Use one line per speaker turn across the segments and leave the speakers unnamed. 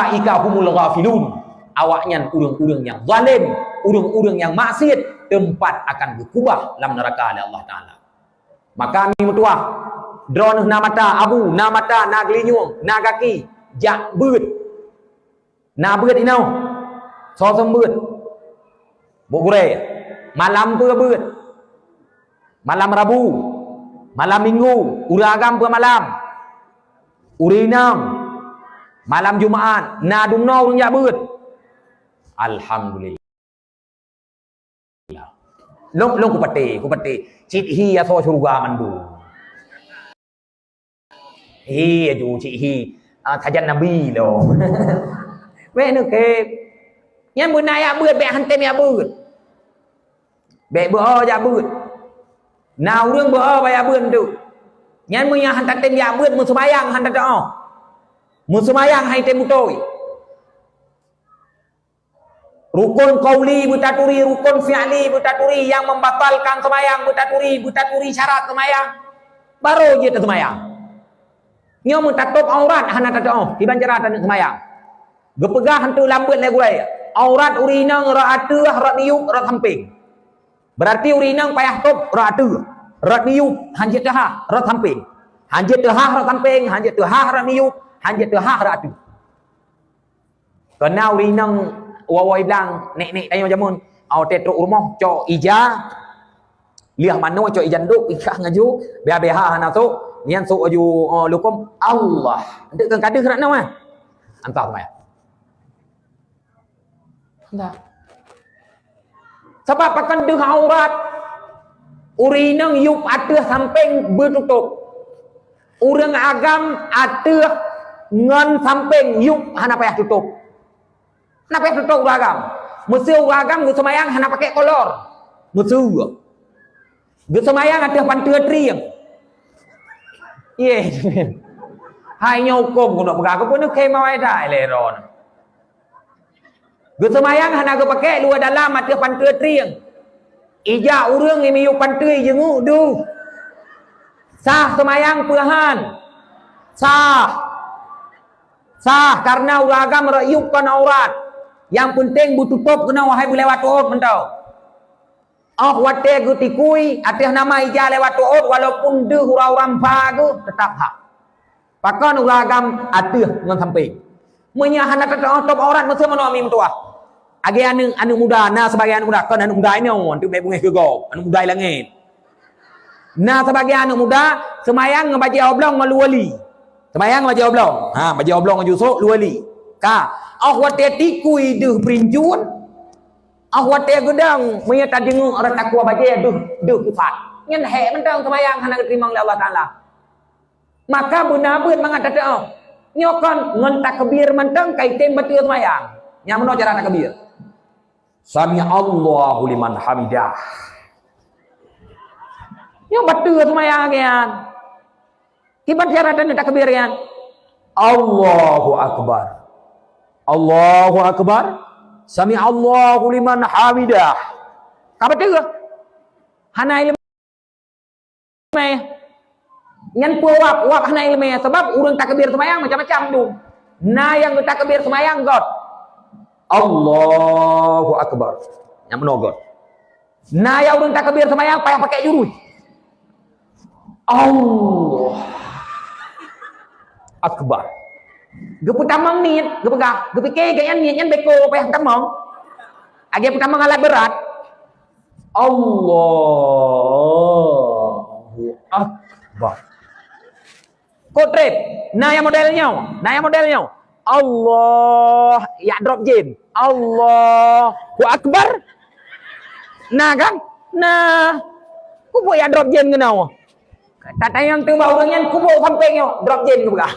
ulaika humul ghafilun. Awaknya urang-urang yang zalim, urang-urang yang maksiat, tempat akan berkubah dalam neraka oleh Allah Taala. Maka kami mutua drone na mata abu, na mata na gelinyung, na kaki, jak beut. Na beut inau. So som beut. Bok gure. Malam pun beut. Malam Rabu, malam Minggu, uragam pun malam. Urinam, malam Jumaat, na dumno urang jak beut. Alhamdulillah. Long ku pate cit hi ya so surga mandu. Hi ju cit hi tajan nabi lo. We nu ke nyan bu nai ya beut be han tem ya beut. Be bu o ya beut. Na urang bu o ba ya beut tu. Nyan mu yang han tem ya beut mu sembayang han ta o. Mu sembayang hai tem utoi. Rukun qauli butaturi, rukun fi'li butaturi, yang membatalkan semayang butaturi syarat semayang. Baru je tu semayang. Nyo mun tatup aurat hana tatu di banjaratan semayang. Gepegah hantu lambut le gue. Aurat urinang ra ateuh ra niup ra samping. Berarti urinang payah top ra ateuh, ra niup hanjet teh ra samping. Hanjet teh ra samping, hanjet teh ra niup, hanjet teh ra ateuh. Kena urinang wawai bilang nek tanya macam mun au tetruk rumah cok ija liah mano cok ijan duk ikah ngaju beh hana tu nian su aju lukum Allah ndek kan kadeh kena nama antah mai entah sebab akan deh aurat urinang yup ateuh samping bertutup urang agam ateuh ngan samping yup hana payah tutup. Kenapa yang tutup beragam? Musuh beragam gue semayang hanya pakai kolor. Musuh. Gue semayang ada pantua triang. Iya. Hai nyokom gue nak beragam pun nak kemau ada leron. Gue semayang hanya gue pakai luar dalam ada pantua triang. Ija urang ini yuk pantua jengu du. Sah semayang pulahan. Sah karena beragam rayukan aurat. Yang penting bututup kena wahai lewat tuut mentau. Wate gu tikui atih nama ija lewat tuut walaupun deh urau rampa gu tetap hak. Pakan uragam atih ngan samping. Munya hana kata top aurat mesti mano mi mentua. Age anu muda na sebagai anu muda kan anu muda ini on tu be bungai ke go. Anu muda langit. Na sebagai anu muda semayang ngabaji oblong maluali. Semayang ngabaji oblong. Baji oblong ngajusuk luali. Ka awate tikui deuh perinjun awate gedang menyata dengung orang takwa baje deuh kufat nyen he mentang semayang hana terima oleh Allah Taala maka benabeut mangata nyokon ngon takbir mentang kaitem betul semayang nya meno cara takbir sami Allahu liman hamidah nyo betul semayang gian kiban cara takbir gian Allahu akbar Allahu akbar. Sami Allahu liman hamidah. Ka betul ke? Hana ilmu nyan wap hana ilmu sebab urang takbir semayang macam-macam tu. Na yang takbir semayang God. Allahu akbar. Yang menogot. Na yang urang takbir semayang payah pakai jurus. Allah akbar. Gue pertama niat, gue pegang, gue pikir kayaknya niatnya beko apa yang pertama. Agak pertama ngalah berat. Allahu akbar. Kotrip, nah yang modelnya. Allah, ya drop jin. Allahu akbar. Nah kan, nah, kubu ya drop jin kenau. Tata yang tu orangnya kubu sampingnya drop jin gue pegang.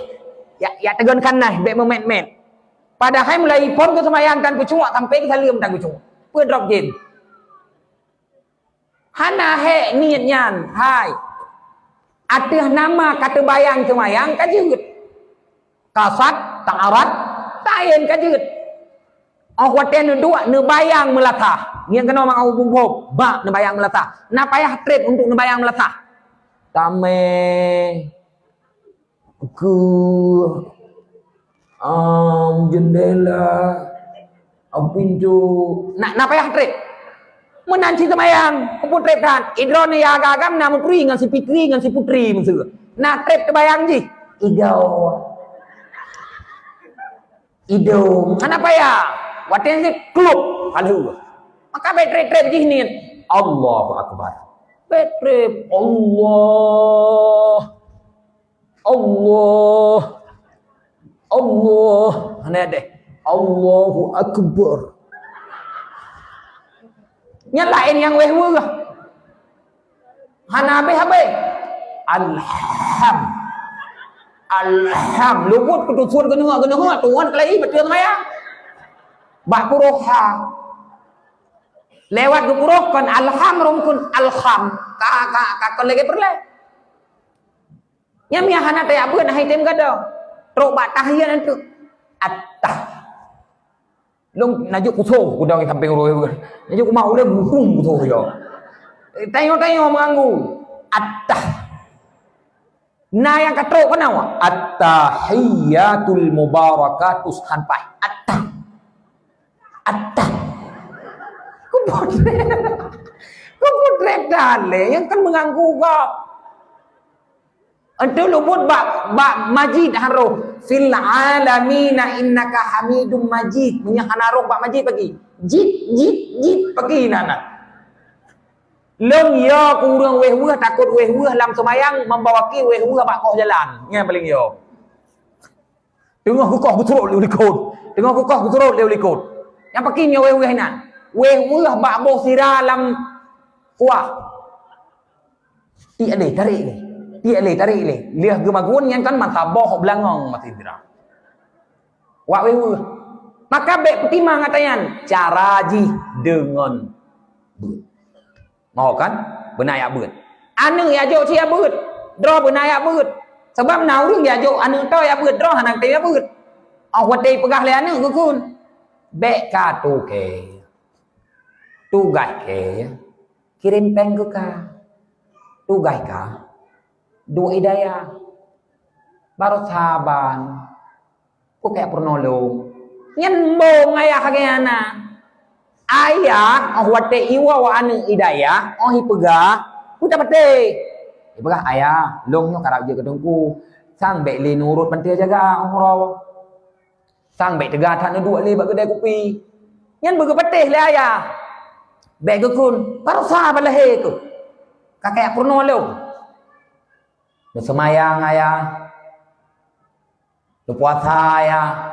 Ya tegankan nah be moment. Padahal mulai pon ku semayang tan ku cungak sampai salim tan ku cungak. Pun drop jin. Hana he niatnya hai. Atih nama kata bayang semayang kajut. Kasat ta'arat tayen kajut. Waten dua ne bayang melatah. Yang kena mang au bumbob ba ne bayang melatah. Na payah trip untuk ne bayang melatah. Tame ke Jendela, pintu. Nak payah trip. Menanci semayang, kumpul trip dan idron ya agam na menteri ngan si pitri ngan si putri mensur. Nah trip terbayang ji. Ido. Kenapa ya? Waten si klub aduh. Maka trip ji ni. Allahu akbar. Trip Allah. Ana deh. Allahu akbar. Nya lain yang weh weh. Hanabe habe. Alham. Luput ketusun kenua Tuhan kelai betul maya. Bak puroha. Lewat ke puroh kan alham rumkun alham. Ka lagi perle. Nya hana teh abeun hai tem gado. Trok bak tahiyan itu. Attah. Long najuk kuso ku dang samping roe. Najuk mau le butung kuso yo. Tengok mengganggu. Attah. Nah yang katrok kenapa? At-tahiyyatul mubarakatus hanpai. Attah. Kebodrek dale yang kan mengganggu kau. Ente luput bak majid haruh fil alamina innaka hamidum majid. Punya hanaruh bak majid pagi. Jid pagi nana. Long yo kurang weh takut weh lam semayang membawa ki weh bak kau jalan. Ngai paling yo. Tengok kau betul dia likut. Yang pakai nyo weh nak. Weh bak boh sira lam kuah. Ti ade tarik ni. Lihat gemagun yang kan mata boh belangong mati dira. Wak weh. Maka bek petimang ngatayan cara ji dengan beut. Mau kan? Benayak beut. Anu ya jo sia beut. Dro benayak beut. Sebab naurung ya jo anu to ya beut dro hanang te ya beut. Awat dei pegah le anu gukun. Bek ka tu ke. Tugas ke. Kirim peng ke ka. Tugas ka. Dua hidayah baru saban ku kayak pernolong nyen bong ayah kagana ayah wate iwa wa anu hidayah hipega ku dapat hipega ayah longnya karab je kedengku sang bek le nurut pentil jaga raw sang bek tega tan dua le bak kedai kopi nyen bege petih le ayah bek gekun baru saban lah he ku kakek pernolong. Semayang ayah, puasa ayah,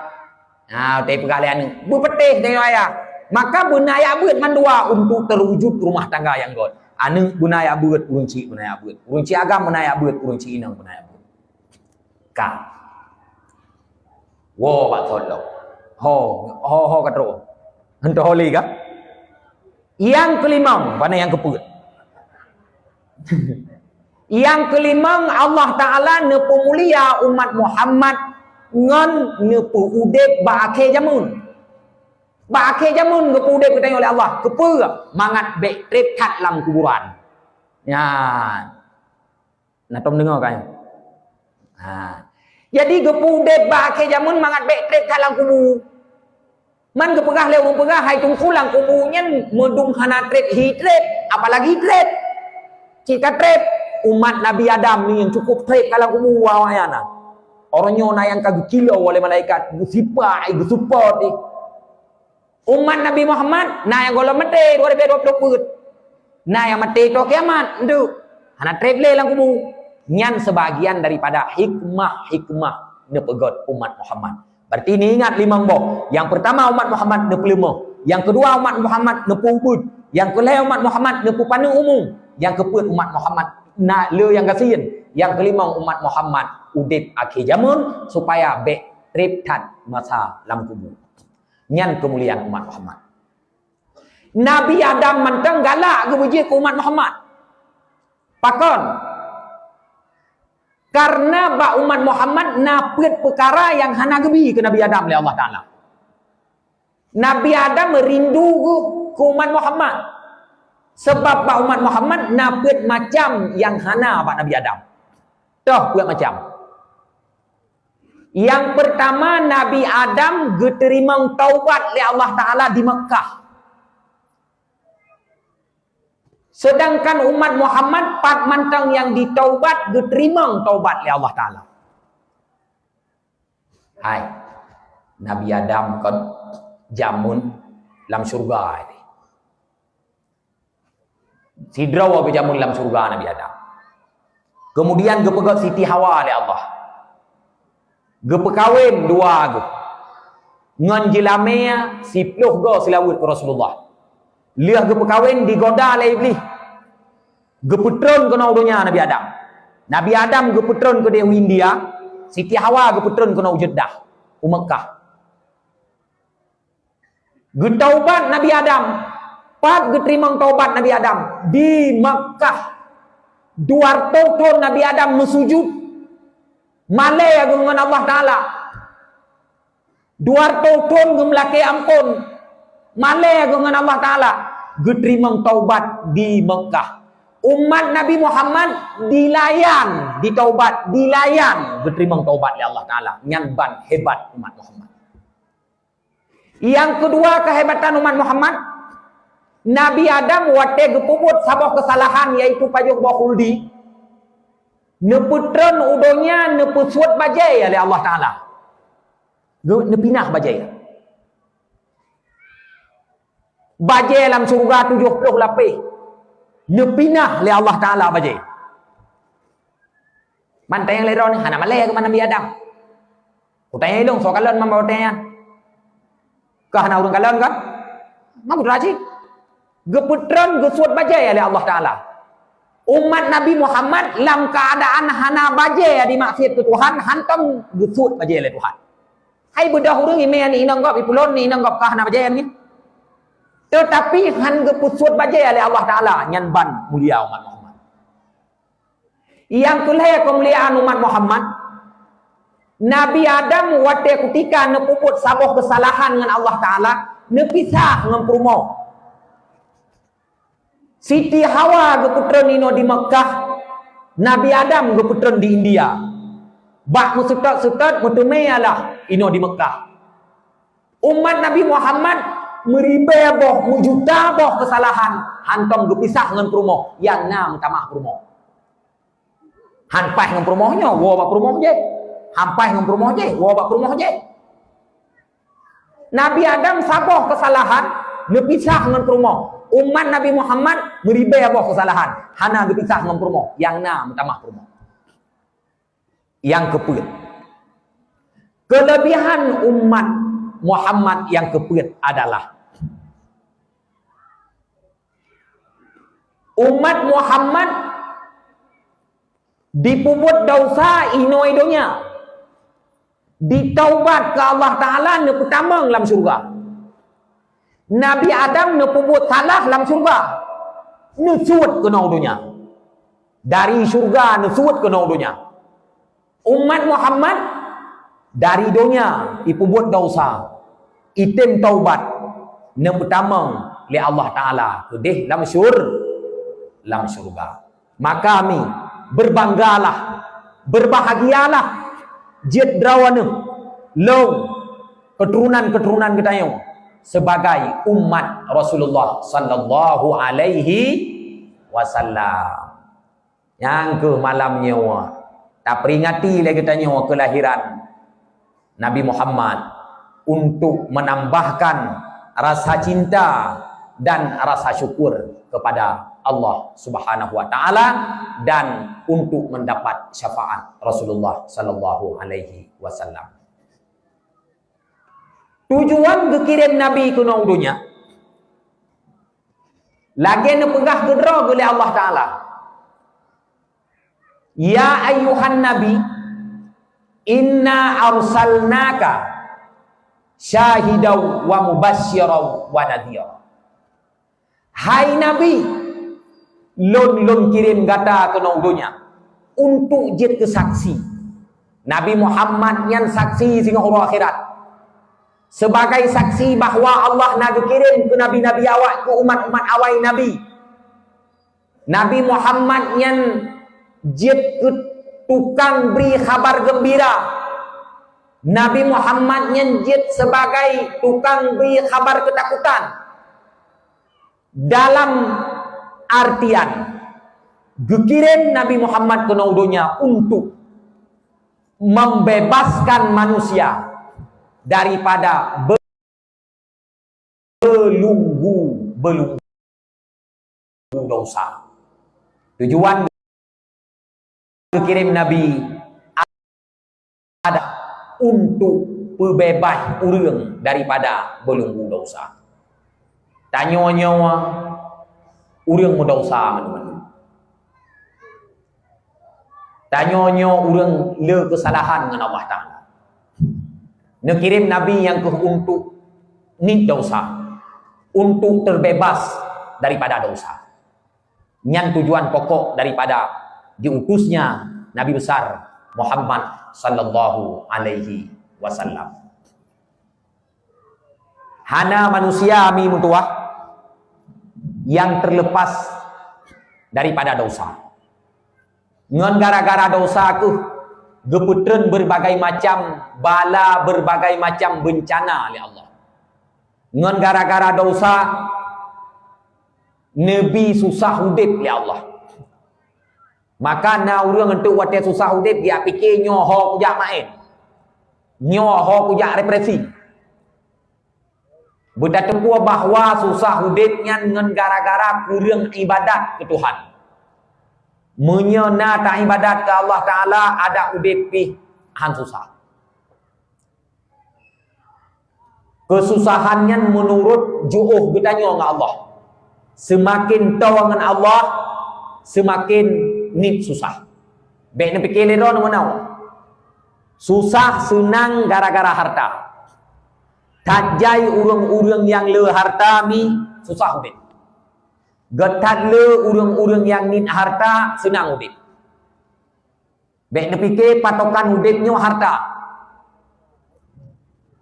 tapi kalian berpetih dengan ayah. Maka bunaya beut mandua untuk terwujud rumah tangga yang god. Anu bunaya beut urunci agam bunaya beut urunci inang bunaya beut. Ka. Wo bak tolong. Ho katro. Hento holi ka? Yang kelima, mana yang keput? Yang kelima Allah Ta'ala nepu mulia umat Muhammad ngan nepu udep ba'ake jamun. Ba'ake jamun nepu udep kita oleh Allah. Kepa mangat bek trip kat lam kuburan. Ya. Nah tom dengar kan? Jadi gepu udep ba'ake jamun mangat bek trip kat lam kubur. Man kepegah leu mempegah hai tung pulang kuburnya medung hana trip hi trip apalagi trip. Jika trip umat Nabi Adam ni yang cukup trip kalau kumu wawayana. Orangnya na yang kagak kilo oleh malaikat gusipai gusupot ni. Umat Nabi Muhammad na yang golong mati 2020. Na yang mati to kiamat ndu. Hana trip le lang kumu. Nyan sebagian daripada hikmah nepegot umat Muhammad. Berarti ini ingat limang boh. Yang pertama umat Muhammad nepu lima. Yang kedua umat Muhammad nepu upud. Yang kelima umat Muhammad nepu panu umum. Yang keempat umat Muhammad nak le yang kasihin. Yang kelima umat Muhammad udip akhir zaman supaya bek trip tat masa lam kubur. Nyan kemuliaan umat Muhammad. Nabi Adam mentang galak kebuji ke umat Muhammad. Pakon. Karena bak umat Muhammad napet perkara yang hana gebi ke Nabi Adam oleh Allah Ta'ala. Nabi Adam merindu ke umat Muhammad. Sebab bak umat Muhammad napet macam yang hana bak Nabi Adam. Toh buat macam. Yang pertama, Nabi Adam diterima taubat oleh Allah Ta'ala di Mekah. Sedangkan umat Muhammad pat mantang yang ditaubat diterima taubat oleh Allah Ta'ala. Hai, Nabi Adam kan jamun dalam surga ini. Sidraw apa jamun dalam surga Nabi Adam. Kemudian gepegat Siti Hawa oleh Allah. Gepekawin dua ge. Ngan jelamea sipluh go silawut ke Rasulullah. Liah gepekawin digoda oleh iblis. Geputron ke naudunya Nabi Adam. Nabi Adam geputron ke Dewi India. Siti Hawa geputron ke Jeddah, Mekah. Getaubat Nabi Adam. Pat geterima taubat Nabi Adam di Mekah. 200 tahun Nabi Adam mesujud. Malai dengan Allah Ta'ala. 200 tahun gemlaki ampun. Malai dengan Allah Ta'ala. Geterima taubat di Mekah. Umat Nabi Muhammad dilayan, ditaubat, dilayan, geterima taubat oleh Allah Ta'ala. Nyanban hebat umat Muhammad. Yang kedua kehebatan umat Muhammad, Nabi Adam wate gepuput sabah kesalahan yaitu pajuk bahuldi. Neputran udonya nepusut bajai oleh Allah Ta'ala. Nepinah bajai. Bajai dalam surga 70 lapis. Nepinah oleh Allah Ta'ala bajai. Mantai yang lero ni, hana malaya ke mana Nabi Adam. Kutanya ilung, so kalon membawa tanya. Kah hana urang kalon kan? Mampu raji. Geputran gesut bajai oleh Allah Ta'ala. Umat Nabi Muhammad dalam keadaan hana bajai di maksiat ke Tuhan, hantam gesut bajai oleh Tuhan. Hai berdahulu ini ni inanggap ipulon ni inanggap kah hana bajai ni. Tetapi han gepusut bajai oleh Allah Ta'ala nyanban mulia umat Muhammad. Yang kelaya kemuliaan umat Muhammad, Nabi Adam wate ketika nepuput sabah kesalahan dengan Allah Ta'ala, nepisah dengan perumau. Siti Hawa geputran ino di Mekah, Nabi Adam geputran di India. Bak musutat-sutat mutumeyalah ino di Mekah. Umat Nabi Muhammad meribe boh, mujuta boh kesalahan. Hantam gepisah dengan perumah. Yang na minta maaf perumah. Hanpai dengan perumahnya, wabak perumah je. Hampai dengan perumah je, wabak perumah je. Nabi Adam saboh kesalahan, gepisah dengan perumah. Umat Nabi Muhammad meribe boh kesalahan. Hana gepisah dengan perumah. Yang na minta maaf perumah. Yang keput. Kelebihan umat Muhammad yang keput adalah umat Muhammad dipuput dosa ino-idonya, ditaubat ke Allah Ta'ala ne pertama dalam surga. Nabi Adam ne puput salah dalam surga, ne suut ke naudunya. Dari surga ne suut ke naudunya. Umat Muhammad dari dunia dipuput dosa, item taubat ne pertama oleh Allah Ta'ala kedih dalam surga. Maka kami berbanggalah, berbahagialah jet drawana long keturunan-keturunan kita yang sebagai umat Rasulullah sallallahu alaihi wasallam. Yang ke malamnya tak peringati lagi kita nyawa kelahiran Nabi Muhammad untuk menambahkan rasa cinta dan rasa syukur kepada Allah Subhanahu wa taala dan untuk mendapat syafaat Rasulullah sallallahu alaihi wasallam. Tujuan kekirim Nabi ke dunia lagi nepegah kedra oleh Allah Taala. Ya ayyuhan nabi inna arsalnaka syahidaw wa mubasyiraw wa nadhira. Hai Nabi, lon kirim gata ke dunia untuk jid kesaksi. Nabi Muhammad yang saksi sehingga huruf akhirat. Sebagai saksi bahawa Allah nak kirim ke nabi-nabi awak, ke umat-umat awal Nabi. Nabi Muhammad yang jid ke tukang beri khabar gembira. Nabi Muhammad nyenjit sebagai tukang beri khabar ketakutan. Dalam artian dikirim Nabi Muhammad ke dunia untuk membebaskan manusia daripada belenggu dosa. Tujuan dikirim Nabi ada untuk bebas urang daripada belenggu dosa. Tanya urang dosa mana-mana. Tanya urang le kesalahan dengan Allah Taala. Nak kirim Nabi yang untuk ni dosa, untuk terbebas daripada dosa. Yang tujuan pokok daripada diutusnya Nabi besar Muhammad sallallahu alaihi wasallam. Hana manusia mi mutuah yang terlepas daripada dosa. Ngan gara-gara dosa ku geputren berbagai macam bala, berbagai macam bencana oleh Allah. Ngan gara-gara dosa Nabi susah hidup oleh Allah. Maka na urang entuk wate susah hidup dia fikir nyoho kujak main. Nyoho kujak represi. Berdatempu bahawa susah hidupnya dengan gara-gara kurang ibadat ke Tuhan. Menyena tak ibadat ke Allah Ta'ala ada hidup han susah. Kesusahannya menurut ju'uh bertanya dengan Allah. Semakin tahu dengan Allah, semakin ni susah. Baik nak fikir lera mana? Susah senang gara-gara harta. Tajai urang-urang yang le harta mi susah hidup. Getat le urang-urang yang ni harta senang hidup. Baik nak fikir patokan hidupnya harta.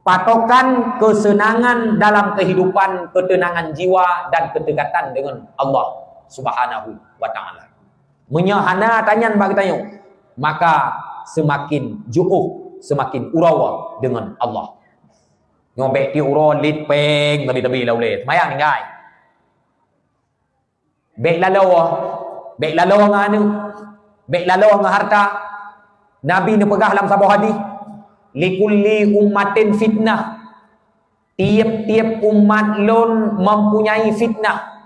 Patokan kesenangan dalam kehidupan, ketenangan jiwa dan kedekatan dengan Allah Subhanahu wa Ta'ala. Menyahana tanyan bagi tanya, maka semakin ju'uh, semakin urawa dengan Allah. Ngobek ti urawa lit peng tabi-tabi laule. Mayang ngai. Bek lalau nganu. Bek lalau ngah harta. Nabi ne pegah dalam sebuah hadis. Likulli ummatin fitnah. Tiap-tiap umat lon mempunyai fitnah.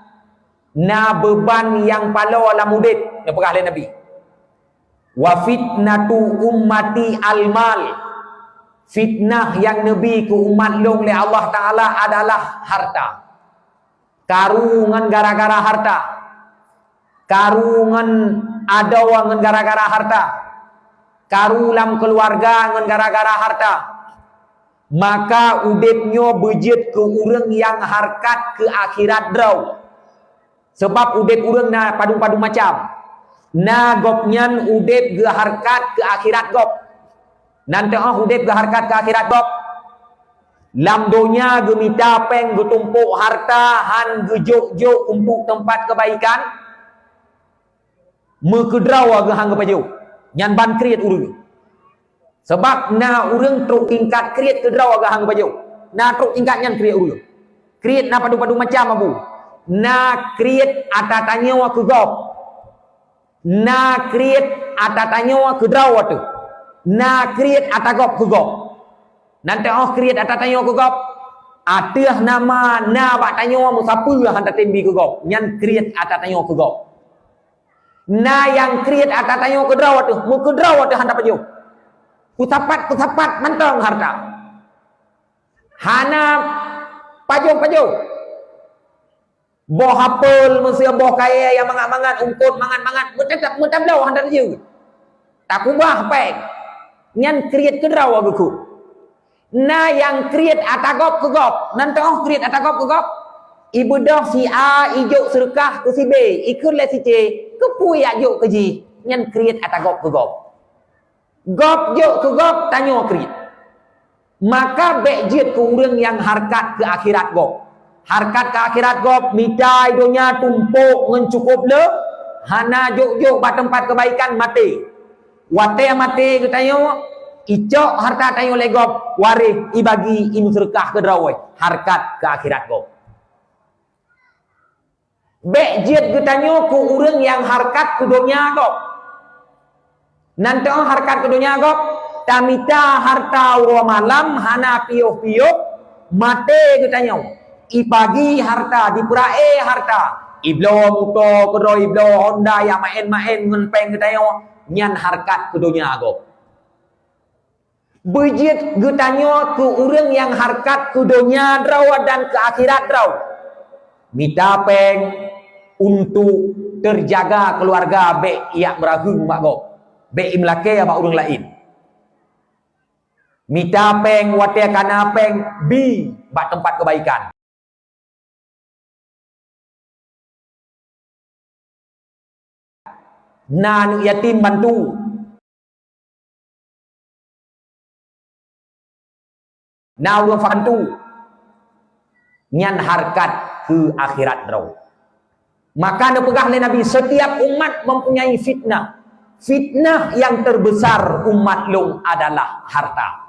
Na beban yang pala la mudid. Ne pegah oleh Nabi. Wa fitnatu ummati al-mal. Fitnah yang Nabi ke umat long oleh Allah Ta'ala adalah harta. Karungan gara-gara harta. Karungan adawa ngan gara-gara harta. Karulam keluarga ngan gara-gara harta. Maka udipnya bejit ke urang yang harkat ke akhirat draw. Sebab udip urang na padu-padu macam. Na gopnyan udip ke harkat ke akhirat gop. Nanti udip ke harkat ke akhirat gop. Lam dunia gemita peng getumpuk harta han gejuk-juk untuk tempat kebaikan. Mekedrawa ge hang kepaju. Nyan ban kriat urang. Sebab na urang truk tingkat kriat kedrawa ge hang kepaju. Na truk tingkat nyan kriat urang. Kriat na padu-padu macam abu. Na kriat atatanya wa ke gop. Na kriat atatanya wa kedrawa tu. Na kriat atagop ke gop. Nanti kriat atatanya ke gop. Atah nama na bak tanya wa musapa hang tatembi ke gop. Nyan kriat atatanya ke gop. Na yang kriat atatanya ke drawa tu, mu ke drawa tu hang tapaju. Kusapat mantong harta. Hana paju. Boh hapel mesia boh kaya yang mangat-mangat ungkut mangat-mangat mutab lau hang tapaju. Tak ubah pek. Nyan kriat ke drawa beku. Na yang kriat atagop ke gop. Nanti kriat atagop ke gop. Ibu dah si A ijuk serkah ke si B, ikut le si C, ke pui ajuk ke J. Nyan kriat atagop ke gop. Gop juk ke gop tanya kriat. Maka bekjit ke urang yang harkat ke akhirat gop. Harkat ke akhirat gop mitai dunia tumpuk mencukup le. Hana juk-juk ba tempat kebaikan mati. Wate mati ke tanya icok harta tayo legop waris ibagi inu sedekah ke drawai harkat ke akhirat go. Bek jet getanyo ku urang yang harkat ke dunia go. Nanti harkat ke dunia go, tamita harta uro malam hana piyok-piyok mate getanyo. Ipagi harta dipurae harta. Iblo muto kedro iblo Honda yang main-main ngenpeng getanyo nyan harkat ke dunia go. Bejit getanyo ke urang yang harkat ke dunia draw dan ke akhirat draw. Mita peng untuk terjaga keluarga be ia meragung mak go. Be imlake apa urang lain. Mita peng wate kana peng bi bak tempat kebaikan. Nanu yatim bantu. Na urang bantu. Nyan harkat ke akhirat draw. Maka dipegah oleh Nabi, setiap umat mempunyai fitnah. Fitnah yang terbesar umat long adalah harta.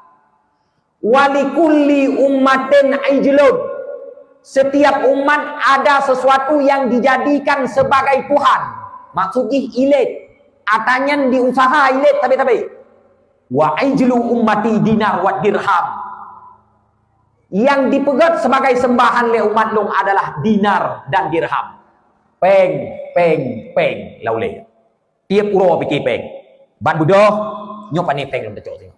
Walikulli ummatin ijlun. Setiap umat ada sesuatu yang dijadikan sebagai Tuhan. Maksudnya ilet. Atanyan diusaha ilet tapi. Wa ijlu ummati dinar wa dirham. Yang dipegat sebagai sembahan oleh umat long adalah dinar dan dirham. Peng laule. Tiap uro pikir peng. Ban budoh nyopani peng lom tecok tengok.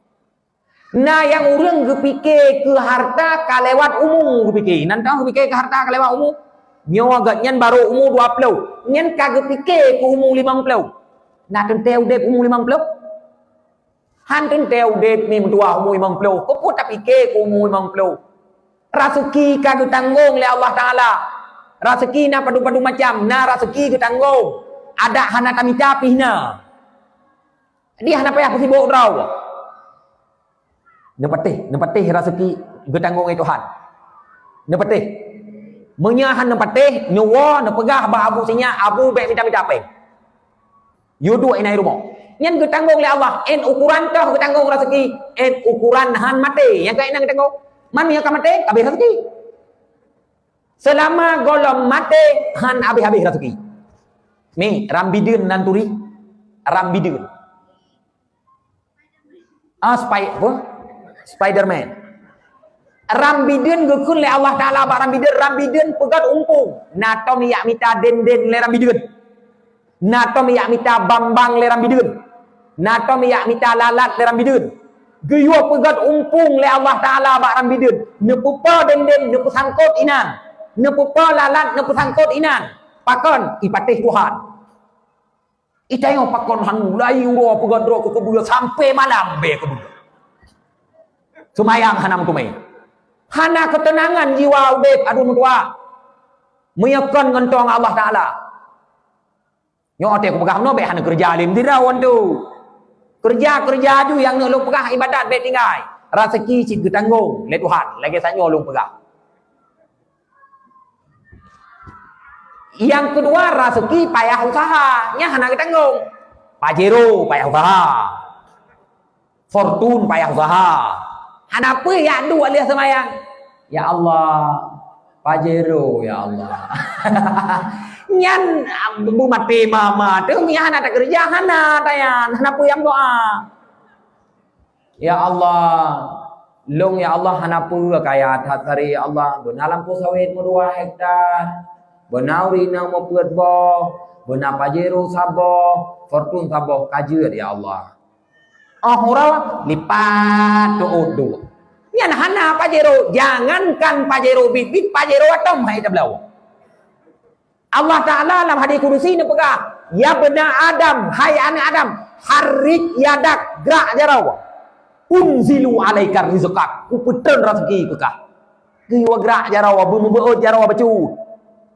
Nah yang urang gepikir ke harta kalewat umum gepikir. Nanti gepikir ke harta kalewat umum. Nyo agak nyan baru umur 20. Nyan kagak pikir ke umur 50. Nah tenteu dep umur 50. Han tenteu dep ni mentua umur 50. Kau pun tak pikir ke umur 50. Rezeki kagak tanggung oleh Allah Taala. Rezeki na padu-padu macam, na rezeki ke tanggung. Ada hana tamita pihna. Dia hana payah sibuk draw. Nepatih rezeki ke tanggung itu Tuhan. Nepatih. Menyahan nepatih nyawa nepegah ba abu sinya abu bek minta peng. Yudu inai rumah. Nyen ke tanggung oleh Allah, en ukuran kah ke tanggung rezeki, en ukuran han mati. Yang kainan ke tanggung. Man yang ka mati habis rezeki. Selama golom mate han habis-habis rezeki. Mi rambidun nanturi rambidun. Spiderman. Rambidun gukun le Allah Taala ba rambidun pegat umpung. Natom yak mita den le rambidun. Natom yak mita bambang le rambidun. Natom yak mita lalat le rambidun. Guyuh pegat umpung le Allah Taala ba rambidun. Nepupa den nepu sangkut inan. Nepupa lalat nepu sangkut inan. Pakon ipatih Tuhan. Itayo pakon han mulai uro pegat ro ke kebuya sampai malam be kebuya. Sumayang hanam tumai. Hana ketenangan jiwa udep aduh mentua. Meyakan ngentong Allah Taala. Nyo ote ku pegah no be hana kerja lim dirawan tu. Kerja ju yang lu pegah ibadat be tinggai. Rezeki cik tanggung le Tuhan. Lagi sanyo lu pegah. Yang kedua rezeki payah usaha. Nya hana tanggung. Pajero payah usaha. Fortune payah usaha. Hana apa yang dua lihat semayang? Ya Allah, Pajero ya Allah. Nyan bu mati mama, tu mi hana tak kerja hana tayan, hana pu yang doa. Ya Allah, long ya Allah hana pu kaya hari ya Allah, benar lampu sawit 2 hektar, benar rina mau buat boh, benar Pajero saboh, Fortune saboh kajir ya Allah. Orang lipat tu. Nyan hana Pajero, jangankan Pajero bibit Pajero atom hai tablau. Allah Taala dalam hadis kudusi ni pegah, ya bena Adam, hai anak Adam, harik yadak gerak jarau. Unzilu alaika rizqak, ku puter rezeki kekah. Kiwa gerak jarau, bu beut jarau bacu.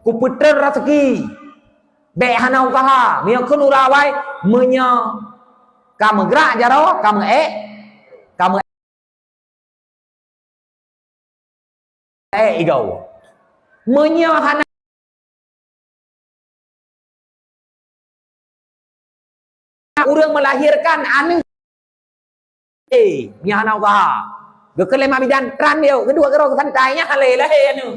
Ku puter rezeki. Be hana usaha, mia kun urawai menya kamu gerak jarau, kamu igau. Menya hana orang melahirkan anak Nya hana usaha. Gekelem bidan tran dia, kedua kero santainya hale lah anu.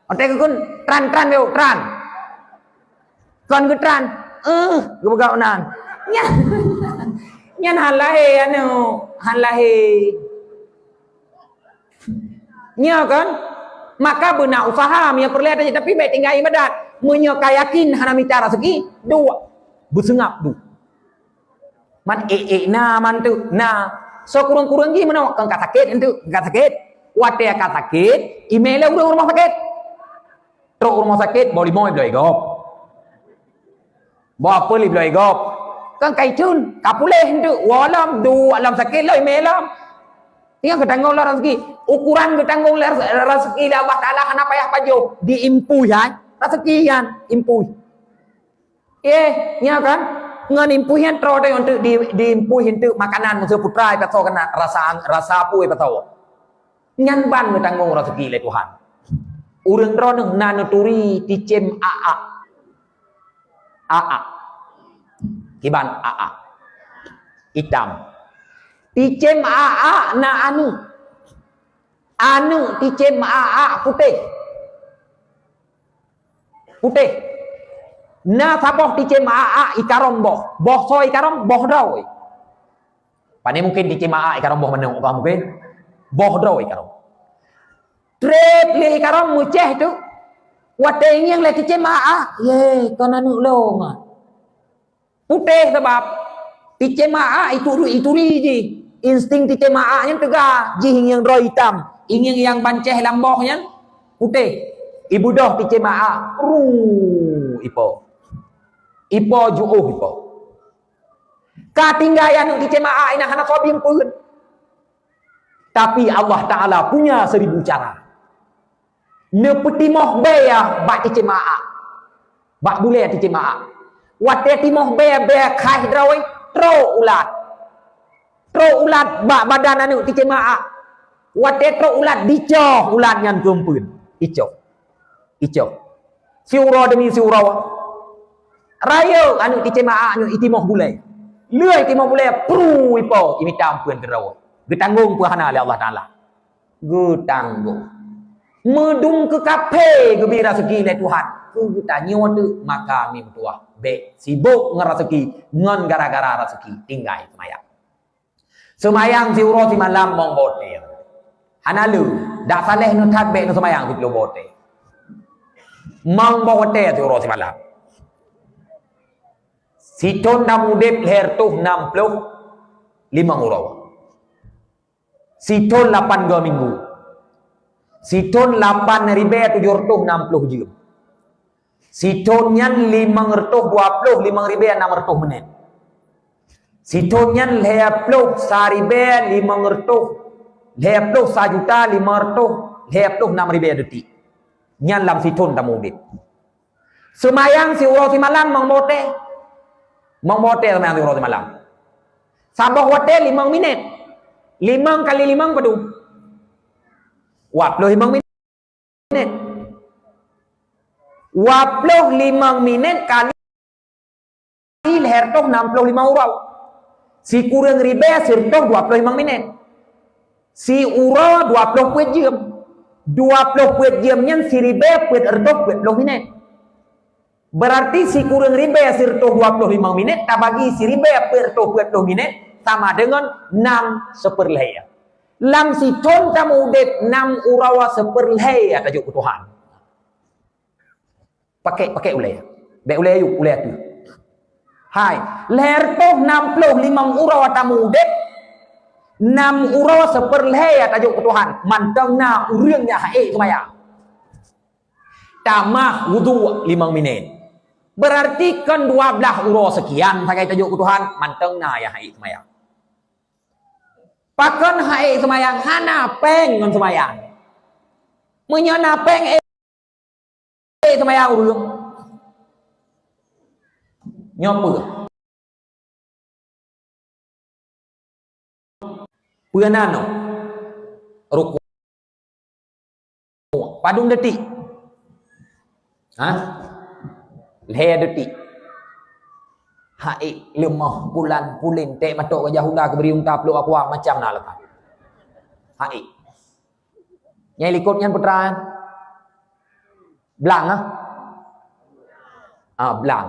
Otek kun tran dia, tran. Kon ke tran. Gebegau nan. Nya. Nya halahe anu, halahe. Nya kan? Maka benar usaha punya perlihat aja tapi baik tinggal ibadat. Munyo kayakin hana bicara segi dua. Bersengap du. Man na man tu. Nah, so kurang-kurang gi mana kang sakit itu, kang sakit. Wate ka sakit, email udah rumah sakit. Terus rumah sakit boleh mau boleh gop. Bawa apa li boleh gop. Kang kai cun, kapuleh itu walam du alam sakit lo email lam. Tinggal ketanggung lah rezeki. Ukuran ketanggung lah rezeki lah Allah Ta'ala kenapa ya pajo diimpuh ya rezeki kan impuh. Ya kan ngan impuh yang terus ada untuk diimpuh itu makanan musuh putra itu kena rasa apa itu. Ngan ban ketanggung rezeki le Tuhan. Urang terus nanuturi ticem aa. Kiban aa. Hitam. Ticem aa na anu ticem aa putih na saboh ticem aa ikarom boh so ikarom boh daw pane mungkin ticem aa ikarom boh meneng ka mungkin boh daw ikarom trep le ikarom muceh tu wate yang le ticem aa ye kan anu long putih sebab ticem aa itu ji insting ticem aa yang tegak jing yang roh hitam ingin yang banceh lambohnya putih ibu doh ticem aa ipo juuh ipo katinggayan ticem aa ina hana sobing pun tapi Allah Ta'ala punya 1000 cara ne petimoh beya bak ticem aa bak bule ticem aa wate timoh beya khai drawai tro ulat bak badan anu ticem aa wate tro ulat dicoh ulat ngan kempun icoh siuro demi siuro rayo anu ticem aa anu itimoh bule leuy timoh bule pru ipo imitam pun geraw getanggung puhana oleh Allah Ta'ala getanggung medung ke kape gebira segi le Tuhan ku tanyo tu maka mim tuah be sibuk ngeraseki ngon gara-gara rezeki tinggal semayang siuro si malam mong bote hanalu dak saleh nu tat be nu semayang si bote mong bote siuro si malam siton namudep leher tuh 65 urau siton 8 2 minggu siton 8 ribe 760 jam sitonnya 520 ribe 600 menit sitonnya lepluk saribe 500 lepluk 1.500 lepluk 6.000 detik nyan lam siton tamudit semayang si uro si malam mengbote semayang si uro si malam sabah wate 5 menit 5 kali 5 padu 25 menit 25 menit kali leher toh 65 urau si kurang ribe sirtoh 25 menit si urau 20 puet jam 20 puet jamnya si ribe puet erdoh puet 20 menit berarti si kurang ribe sirtoh 25 menit tak bagi si ribe puet erdoh puet 20 menit sama dengan 6 seperlaya lam si ton tamu udet 6 urawa seperlaya tajuk Tuhan pakai ulaya be ulaya yuk ulaya tu hai leher toh 65 urawa tamu udet 6 urawa seperlaya tajuk Tuhan mantengna urangnya hae semaya tamah wudu 5 menit berarti kan 12 urawa sekian pakai tajuk Tuhan mantengna ya hae semaya pakon hae semayang hana peng ngon semayang menyana peng semayang urung nyopu puanano ruku padung detik leher detik Hai lemah bulan pulin tek matok ke Yahuda ke beri unta peluk aku macam nak lepas. Hai. Yang likutnya putra. Belang ah. Belang.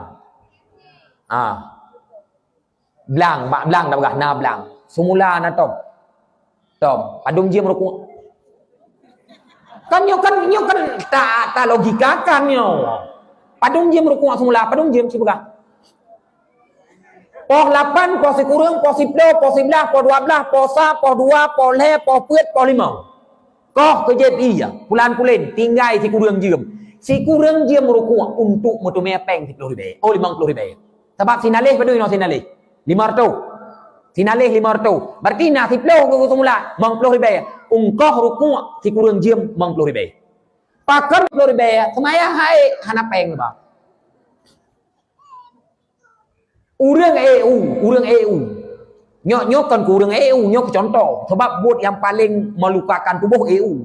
Belang, mak belang dah berah na belang. Semula na tom. Tom, padung je merukuk. Kan tak logika kan nyo. Padung je merukuk semula, padung je mesti berah. Poh 8, poh sekurang, poh 10, poh 11, poh 12, poh 1, poh 2, poh le, poh puet, poh 5. Koh kerja iya, bulan pulin, tinggal si kurang jem. Si kurang jem merukuk untuk mutu mepeng 10 ribu. Oh 50 ribu. Sebab sinalih pada ino sinalih. 500. Sinalih 500. Berarti nak 10 ke semula 50 ribu. Ungkoh rukuk si kurang jem 50 ribu. Pakan 50 ribu, semaya hai hana peng ba. Urang EU. Nyok kan kurang EU, nyok contoh. Sebab buat yang paling melukakan tubuh EU.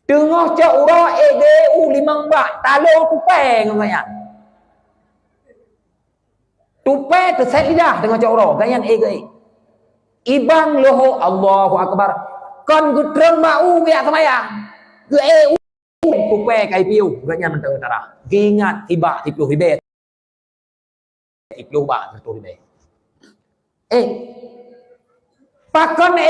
Tengah cak urang EU 5 baht, talo tupeng ngayan. Tupeng terset lidah tengah cak urang, gayan EU. Ibang loho Allahu Akbar. Kon gutreng mau biak semayang. Ke EU tupeng kai piu, gayan mentera darah. Ingat tiba 10 ribu. 10 baht 10 ribu. Pakon